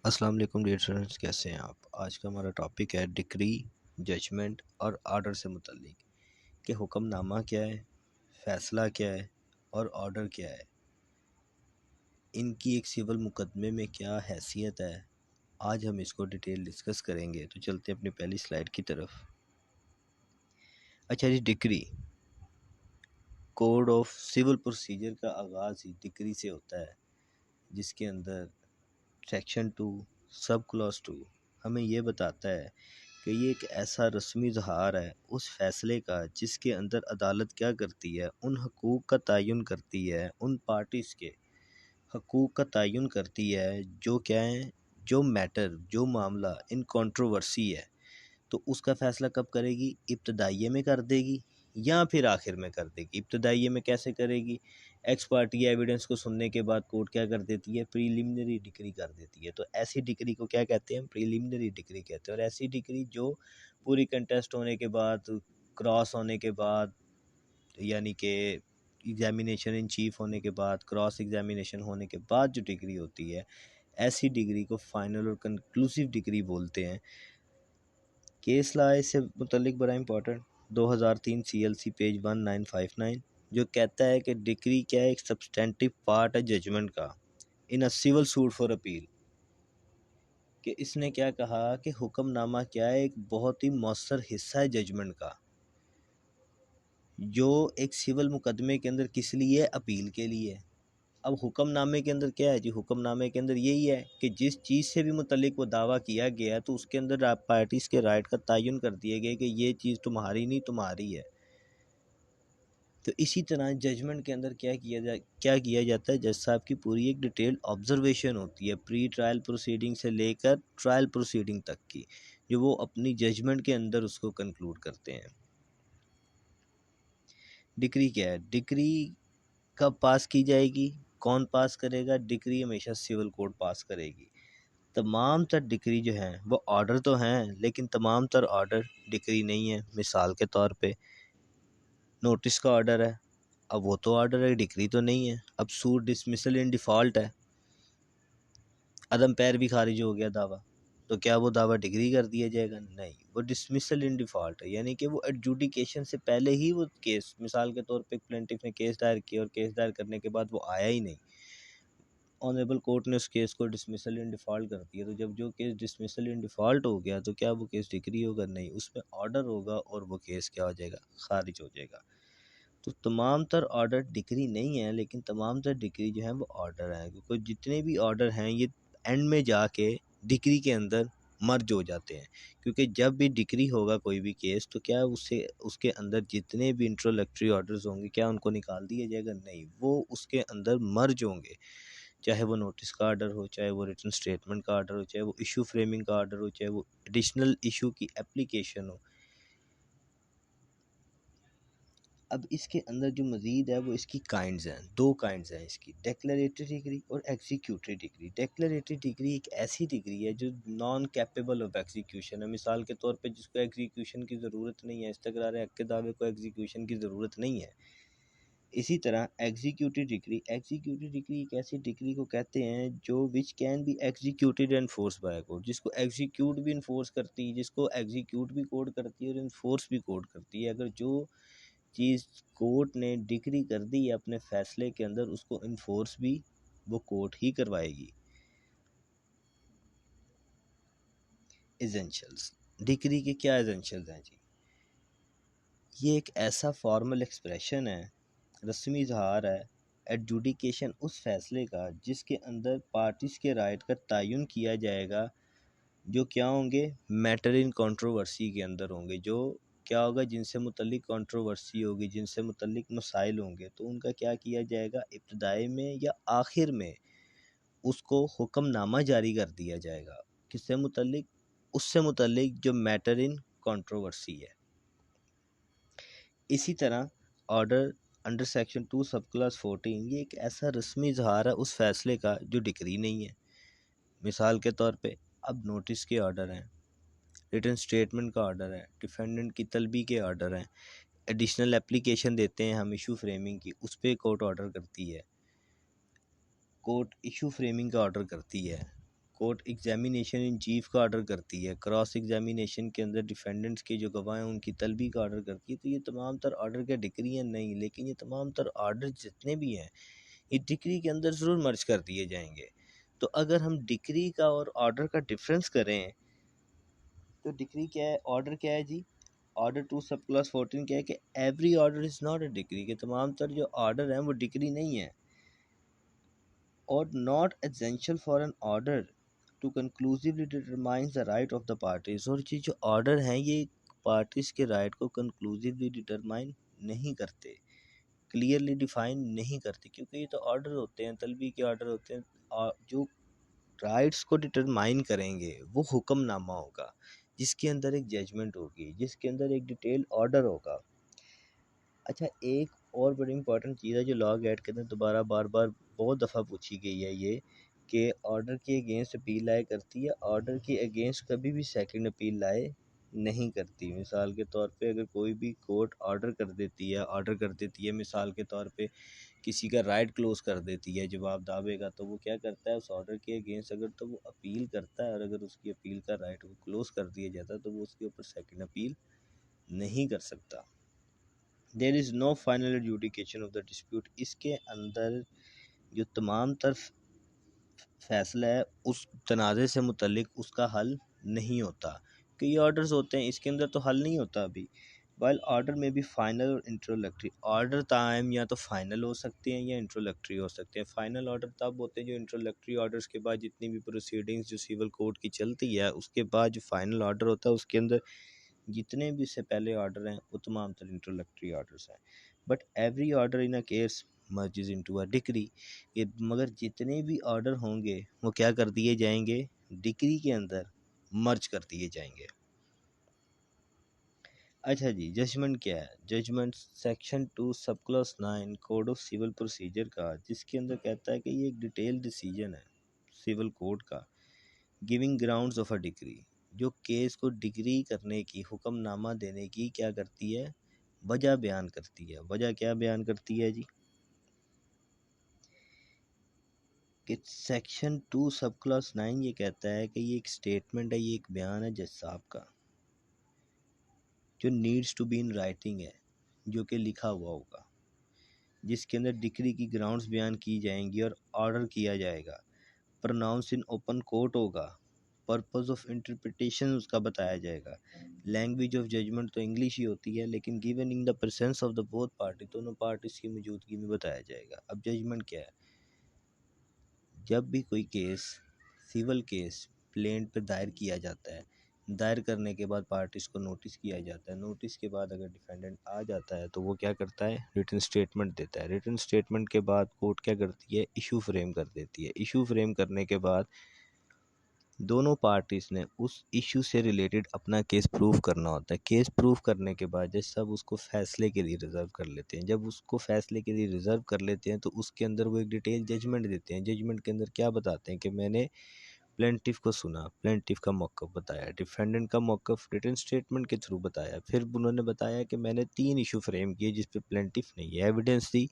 السلام علیکم dear students, کیسے ہیں آپ؟ آج کا ہمارا ٹاپک ہے ڈکری، ججمنٹ اور آرڈر سے متعلق کہ حکم نامہ کیا ہے، فیصلہ کیا ہے اور آرڈر کیا ہے، ان کی ایک سول مقدمے میں کیا حیثیت ہے۔ آج ہم اس کو ڈیٹیل ڈسکس کریں گے، تو چلتے ہیں اپنی پہلی سلائیڈ کی طرف۔ اچھا جی، decree code of civil procedure کا آغاز ہی ڈکری سے ہوتا ہے، جس کے اندر سیکشن 2 سب کلاس 2 ہمیں یہ بتاتا ہے کہ یہ ایک ایسا رسمی اظہار ہے اس فیصلے کا جس کے اندر عدالت کیا کرتی ہے، ان حقوق کا تعین کرتی ہے، ان پارٹیز کے حقوق کا تعین کرتی ہے جو کیا ہیں، جو میٹر، جو معاملہ ان کنٹروورسی ہے، تو اس کا فیصلہ کب کرے گی؟ ابتدائیے میں کر دے گی یا پھر آخر میں کر دے گی۔ ابتدائیے میں کیسے کرے گی؟ ایکس پارٹی ایویڈنس کو سننے کے بعد کورٹ کیا کر دیتی ہے؟ پریلیمنری ڈگری کر دیتی ہے۔ تو ایسی ڈگری کو کیا کہتے ہیں؟ پریلیمنری ڈگری کہتے ہیں۔ اور ایسی ڈگری جو پوری کنٹیسٹ ہونے کے بعد، کراس ہونے کے بعد، یعنی کہ ایگزامینیشن ان چیف ہونے کے بعد، کراس ایگزامینیشن ہونے کے بعد جو ڈگری ہوتی ہے، ایسی ڈگری کو فائنل اور کنکلوسیو ڈگری بولتے ہیں۔ کیس لا اس سے متعلق بڑا امپورٹنٹ 2003 CLC پیج 1959 جو کہتا ہے کہ ڈگری کیا ہے؟ ایک سبسٹینٹیو پارٹ ہے ججمنٹ کا ان اے سول سوٹ فار اپیل۔ کہ اس نے کیا کہا کہ حکم نامہ کیا ہے؟ ایک بہت ہی مؤثر حصہ ہے ججمنٹ کا، جو ایک سول مقدمے کے اندر کس لیے؟ اپیل کے لیے۔ اب حکم نامے کے اندر کیا ہے جی؟ حکم نامے کے اندر یہی ہے کہ جس چیز سے بھی متعلق وہ دعویٰ کیا گیا ہے تو اس کے اندر پارٹیز کے رائٹ کا تعین کر دیا گیا کہ یہ چیز تمہاری نہیں، تمہاری ہے۔ تو اسی طرح ججمنٹ کے اندر کیا کیا جاتا ہے؟ جج صاحب کی پوری ایک ڈیٹیل آبزرویشن ہوتی ہے، پری ٹرائل پروسیڈنگ سے لے کر ٹرائل پروسیڈنگ تک کی، جو وہ اپنی ججمنٹ کے اندر اس کو کنکلوڈ کرتے ہیں۔ ڈگری کیا ہے؟ ڈگری کب پاس کی جائے گی؟ کون پاس کرے گا؟ ڈگری ہمیشہ سول کورٹ پاس کرے گی۔ تمام تر ڈگری جو ہیں وہ آرڈر تو ہیں، لیکن تمام تر آرڈر ڈگری نہیں ہے۔ مثال کے طور پہ نوٹس کا آرڈر ہے، اب وہ تو آرڈر ہے، ڈگری تو نہیں ہے۔ اب سوٹ ڈسمسل ان ڈیفالٹ ہے، عدم پیروی خارج ہو گیا دعویٰ، تو کیا وہ دعویٰ ڈگری کر دیا جائے گا؟ نہیں، وہ ڈسمسل ان ڈیفالٹ ہے، یعنی کہ وہ ایڈجوڈیکیشن سے پہلے ہی وہ کیس، مثال کے طور پہ پلینٹف نے کیس دائر کیا اور کیس دائر کرنے کے بعد وہ آیا ہی نہیں، آنریبل کورٹ نے اس کیس کو ڈسمسل ان ڈیفالٹ کر دیا، تو جب جو کیس ڈسمسل ان ڈیفالٹ ہو گیا تو کیا وہ کیس ڈگری ہوگا؟ نہیں، اس میں آرڈر ہوگا اور وہ کیس کیا ہو جائے گا؟ خارج ہو جائے گا۔ تو تمام تر آرڈر ڈگری نہیں ہیں، لیکن تمام تر ڈگری جو ہیں وہ آرڈر ہیں، کیونکہ جتنے بھی آرڈر ہیں یہ اینڈ میں جا کے ڈگری کے اندر مرج ہو جاتے ہیں، کیونکہ جب بھی ڈگری ہوگا کوئی بھی کیس تو کیا اس کے اندر جتنے بھی انٹرولیکٹری آرڈرز ہوں گے کیا ان کو نکال دیا جائے گا؟ نہیں، وہ اس کے اندر مرج ہوں گے، چاہے وہ نوٹس کا آرڈر ہو، چاہے وہ ریٹن سٹیٹمنٹ کا آرڈر ہو، چاہے وہ ایشو فریمنگ کا آرڈر ہو، چاہے وہ ایڈیشنل ایشو کی اپلیکیشن ہو۔ اب اس کے اندر جو مزید ہے وہ اس کی کائنڈز ہیں، دو کائنڈز ہیں اس کی، ڈیکلریٹری ڈگری اور ایگزیکیوٹری ڈگری۔ ڈیکلریٹری ڈگری ایک ایسی ڈگری ہے جو نان کیپیبل آف ایگزیکیوشن ہے، مثال کے طور پہ جس کو ایگزیکیوشن کی ضرورت نہیں ہے، استقرار حق کے دعوے کو ایگزیکیوشن کی ضرورت نہیں ہے۔ اسی طرح ایگزیکیوٹی ڈگری ایک ایسی ڈگری کو کہتے ہیں جو which can be executed and enforce by court, جس کو ایگزیکیوٹ بھی انفورس کرتی ہے، جس کو ایگزیکیوٹ بھی کورٹ کرتی ہے اور انفورس بھی کورٹ کرتی ہے۔ اگر جو چیز کورٹ نے ڈگری کر دی ہے اپنے فیصلے کے اندر، اس کو انفورس بھی وہ کورٹ ہی کروائے گی۔ ایزنشلز، ڈگری کے کیا ایزنشلز ہیں جی؟ یہ ایک ایسا فارمل ایکسپریشن ہے، رسمی اظہار ہے، ایڈجوڈیکیشن اس فیصلے کا جس کے اندر پارٹیز کے رائٹ کا تعین کیا جائے گا، جو کیا ہوں گے؟ میٹر ان کنٹروورسی کے اندر ہوں گے، جو کیا ہوگا؟ جن سے متعلق کنٹروورسی ہوگی، جن سے متعلق مسائل ہوں گے، تو ان کا کیا کیا جائے گا؟ ابتدائی میں یا آخر میں اس کو حکم نامہ جاری کر دیا جائے گا، کس سے متعلق؟ اس سے متعلق جو میٹر ان کنٹروورسی ہے۔ اسی طرح order under section 2 sub class 14 یہ ایک ایسا رسمی اظہار ہے اس فیصلے کا جو ڈگری نہیں ہے۔ مثال کے طور پہ اب نوٹس کے آرڈر ہیں، ریٹن سٹیٹمنٹ کا آرڈر ہے، ڈیفینڈنٹ کی طلبی کے آرڈر ہیں، ایڈیشنل اپلیکیشن دیتے ہیں ہم ایشو فریمنگ کی، اس پہ کورٹ آرڈر کرتی ہے، کورٹ ایشو فریمنگ کا آرڈر کرتی ہے، کورٹ ایگزامینیشن ان چیف کا آرڈر کرتی ہے، کراس ایگزامینیشن کے اندر ڈیفینڈنٹس کے جو گواہ ہیں ان کی طلبی کا آرڈر کرتی ہے. تو یہ تمام تر آرڈر کیا ڈگری ہیں؟ نہیں، لیکن یہ تمام تر آرڈر جتنے بھی ہیں یہ ڈگری کے اندر ضرور مرج کر دیے جائیں گے. تو اگر ہم ڈگری کا اور آرڈر کا ڈفرینس کریں تو ڈگری کیا ہے، آرڈر کیا ہے جی؟ آرڈر 2 سب کلاس 14 کیا ہے کہ every order is not a degree, کہ تمام تر جو آرڈر ہیں وہ ڈگری نہیں ہیں. اور not essential for an order to conclusively determine the right of the parties. اور یہ جو آرڈر ہیں یہ پارٹیز کے رائٹ کو کنکلوزیولی ڈٹرمائن نہیں کرتے، کلیئرلی ڈیفائن نہیں کرتے، کیونکہ یہ تو آرڈر ہوتے ہیں، طلبی کے آرڈر ہوتے ہیں. جو رائٹس کو ڈٹرمائن کریں گے وہ حکم نامہ ہوگا جس کے اندر ایک ججمنٹ ہوگی، جس کے اندر ایک ڈیٹیل آرڈر ہوگا. اچھا، ایک اور بڑی امپورٹنٹ چیز ہے جو لاگ ایڈ کے اندر دوبارہ بار بار بہت دفعہ پوچھی گئی ہے، یہ کہ آرڈر کے اگینسٹ اپیل لائے کرتی ہے، آرڈر کے اگینسٹ کبھی بھی سیکنڈ اپیل لائے نہیں کرتی. مثال کے طور پہ اگر کوئی بھی کورٹ آرڈر کر دیتی ہے مثال کے طور پہ کسی کا رائٹ کلوز کر دیتی ہے جواب دعوے کا، تو وہ کیا کرتا ہے اس آرڈر کے اگینسٹ اگر تو وہ اپیل کرتا ہے، اور اگر اس کی اپیل کا رائٹ وہ کلوز کر دیا جاتا ہے تو وہ اس کے اوپر سیکنڈ اپیل نہیں کر سکتا. There is no final adjudication of the dispute. اس کے اندر جو تمام تر فیصلہ ہے اس تنازع سے متعلق اس کا حل نہیں ہوتا. کئی آرڈرز ہوتے ہیں اس کے اندر تو حل نہیں ہوتا ابھی. while آرڈر میں بھی فائنل اور انٹرولیکٹری آرڈر تاہم یا تو فائنل ہو سکتے ہیں یا انٹرولیکٹری ہو سکتے ہیں. فائنل آرڈر تب ہوتے ہیں جو انٹرولیکٹری آرڈرز کے بعد جتنی بھی پروسیڈنگز جو سیول کوڈ کی چلتی ہے اس کے بعد جو فائنل آرڈر ہوتا ہے اس کے اندر جتنے بھی اس سے پہلے آرڈر ہیں وہ تمام تر انٹرولیکٹری آرڈرز ہیں. But every order in a case merges into a degree. مگر جتنے بھی آرڈر ہوں گے وہ کیا کر دیے جائیں گے؟ ڈگری کے اندر مرج کر دیے جائیں گے. اچھا جی، ججمنٹ کیا ہے؟ Judgment section 2 sub class 9 code of civil procedure کا، جس کے اندر کہتا ہے کہ یہ ایک ڈیٹیل ڈیسیجن ہے سیول کوڈ کا، giving grounds of a decree, جو کیس کو ڈگری کرنے کی، حکم نامہ دینے کی کیا کرتی ہے؟ وجہ بیان کرتی ہے. وجہ کیا بیان کرتی ہے جی؟ کہ سیکشن 2 سب کلاس 9 یہ کہتا ہے کہ یہ ایک سٹیٹمنٹ ہے، یہ ایک بیان ہے جج صاحب کا جو needs to be in writing ہے، جو کہ لکھا ہوا ہوگا، جس کے اندر ڈگری کی گراؤنڈز بیان کی جائیں گی اور آرڈر کیا جائے گا. پروناؤنس ان اوپن کورٹ ہوگا، پرپز آف انٹرپریٹیشن اس کا بتایا جائے گا. لینگویج آف ججمنٹ تو انگلش ہی ہوتی ہے، لیکن given in the presence of the both party, دونوں پارٹیز کی موجودگی میں بتایا جائے گا. اب ججمنٹ کیا ہے؟ جب بھی کوئی کیس سیول کیس پلینٹ پہ دائر کیا جاتا ہے، دائر کرنے کے بعد پارٹیز کو نوٹس کیا جاتا ہے، نوٹس کے بعد اگر ڈیفینڈنٹ آ جاتا ہے تو وہ کیا کرتا ہے؟ ریٹن سٹیٹمنٹ دیتا ہے. ریٹن سٹیٹمنٹ کے بعد کورٹ کیا کرتی ہے؟ ایشو فریم کر دیتی ہے. ایشو فریم کرنے کے بعد دونوں پارٹیز نے اس ایشو سے ریلیٹڈ اپنا کیس پروف کرنا ہوتا ہے. کیس پروف کرنے کے بعد جج صاحب اس کو فیصلے کے لیے ریزرو کر لیتے ہیں. جب اس کو فیصلے کے لیے ریزرو کر لیتے ہیں تو اس کے اندر وہ ایک ڈیٹیل ججمنٹ دیتے ہیں. ججمنٹ کے اندر کیا بتاتے ہیں کہ میں نے پلینٹف کو سنا، پلینٹف کا موقف بتایا، ڈیفینڈنٹ کا موقف ریٹن سٹیٹمنٹ کے تھرو بتایا. پھر انہوں نے بتایا کہ میں نے 3 ایشو فریم کیے جس پہ پلینٹف نے یہ ایویڈنس دی،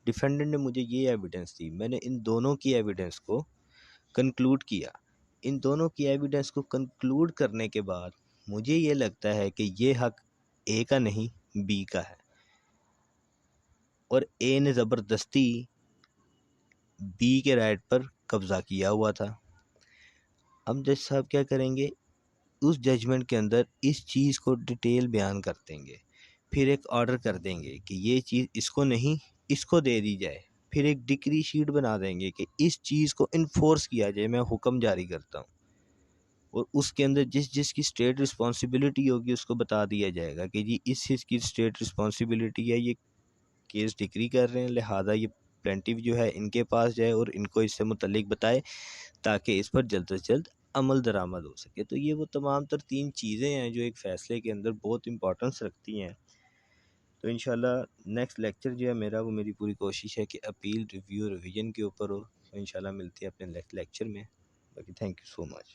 ڈیفینڈنٹ نے مجھے یہ ایویڈنس دی. میں نے ان دونوں کی ایویڈنس کو کنکلوڈ کیا. ان دونوں کی ایویڈنس کو کنکلوڈ کرنے کے بعد مجھے یہ لگتا ہے کہ یہ حق اے کا نہیں بی کا ہے، اور اے نے زبردستی بی کے رائٹ پر قبضہ کیا ہوا تھا. اب جج صاحب کیا کریں گے؟ اس ججمنٹ کے اندر اس چیز کو ڈیٹیل بیان کر دیں گے، پھر ایک آرڈر کر دیں گے کہ یہ چیز اس کو نہیں، اس کو دے دی جائے. پھر ایک ڈکری شیٹ بنا دیں گے کہ اس چیز کو انفورس کیا جائے، میں حکم جاری کرتا ہوں. اور اس کے اندر جس جس کی اسٹیٹ رسپانسبلٹی ہوگی اس کو بتا دیا جائے گا کہ جی اس کی اسٹیٹ رسپانسبلٹی ہے، یہ کیس ڈگری کر رہے ہیں، لہٰذا یہ پلینٹیو جو ہے ان کے پاس جائے اور ان کو اس سے متعلق بتائے تاکہ اس پر جلد از جلد عمل درآمد ہو سکے. تو یہ وہ تمام تر 3 چیزیں ہیں جو ایک فیصلے کے اندر بہت امپورٹنس رکھتی ہیں. تو انشاءاللہ نیکسٹ لیکچر جو ہے میرا، وہ میری پوری کوشش ہے کہ اپیل ریویو ریویژن کے اوپر ہو. تو انشاءاللہ ملتے ہیں اپنے نیکسٹ لیکچر میں. باقی تھینک یو سو مچ.